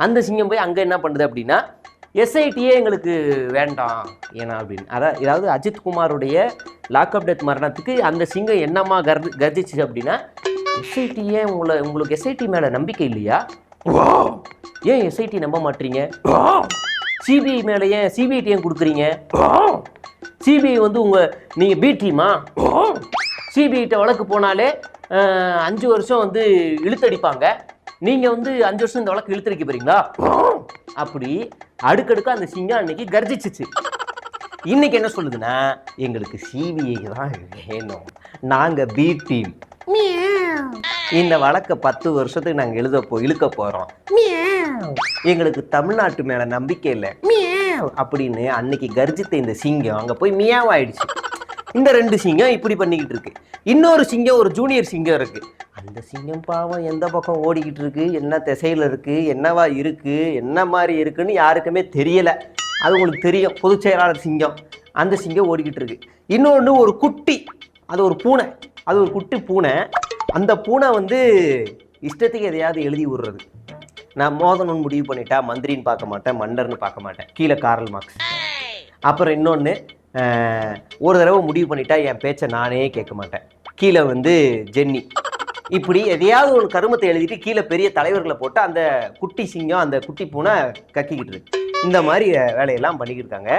அந்த சிங்கம் போய் அங்கே என்ன பண்ணுது அப்படின்னா எஸ்ஐடியே எங்களுக்கு வேண்டாம் ஏன்னா அப்படின்னு அதாவது அஜித் குமாருடைய லாக்அப் டெத் மரணத்துக்கு அந்த சிங்கம் என்னமா கர்ஜிச்சு அப்படின்னா எஸ்ஐடியே உங்களுக்கு எஸ்ஐடி மேலே நம்பிக்கை இல்லையா? ஏன் எஸ்ஐடி நம்ப மாட்டீங்க? சிபிஐ மேலே ஏன் சிபிஐடி ஏன் கொடுக்குறீங்க? சிபிஐ வந்து நீங்கள் பி டீமா? சிபிஐட்ட வழக்கு போனாலே 5 வருஷம் வந்து இழுத்தடிப்பாங்க. நீங்கள் வந்து 5 வருஷம் இந்த வழக்கு இழுத்தடிக்க போறீங்களா? அப்படி அடுக்கடுக்க அந்த சிங்கம் அன்னைக்கு கர்ஜிச்சிச்சு. இன்னைக்கு என்ன சொல்லுதுன்னா எங்களுக்கு சிபிஐ தான் வேணும், நாங்கள் பி டீம், இந்த வழக்கை 10 வருஷத்துக்கு நாங்கள் இழுக்க போகிறோம், எங்களுக்கு தமிழ்நாட்டு மேலே நம்பிக்கை இல்லை அப்படின்னு அன்னைக்கு கர்ஜித்த இந்த சிங்கம் அங்கே போய் மியாவாயிடுச்சு. இந்த 2 சிங்கம் இப்படி பண்ணிக்கிட்டு இருக்கு. இன்னொரு சிங்கம், ஒரு ஜூனியர் சிங்கம் இருக்கு. அந்த சிங்கம் பாவம் எந்த பக்கம் ஓடிக்கிட்டு இருக்கு, என்ன திசையில் இருக்கு, என்னவா இருக்கு, என்ன மாதிரி இருக்குன்னு யாருக்குமே தெரியல. அது உங்களுக்கு தெரியும், பொதுச் செயலாளர் சிங்கம். அந்த சிங்கம் ஓடிக்கிட்டு இருக்கு. இன்னொன்று ஒரு குட்டி, அது ஒரு பூனை, அது ஒரு குட்டி பூனை. அந்த பூனை வந்து இஷ்டத்துக்கு எதையாவது எழுதி விடுறது. நான் மோதணும்னு முடிவு பண்ணிட்டா மந்திரின்னு பார்க்க மாட்டேன், மன்னர்னு பார்க்க மாட்டேன், கீழே கார்ல் மார்க்ஸ். அப்புறம் இன்னொன்று, ஒரு தடவை முடிவு பண்ணிட்டா என் பேச்சை நானே கேட்க மாட்டேன், கீழே வந்து ஜென்னி. இப்படி எதையாவது ஒரு கருமத்தை எழுதிட்டு கீழே பெரிய தலைவர்களை போட்டு அந்த குட்டி சிங்கம், அந்த குட்டி பூனை கக்கிக்கிட்டு இருக்கு. இந்த மாதிரி வேலையெல்லாம் பண்ணிக்கிட்டு இருக்காங்க.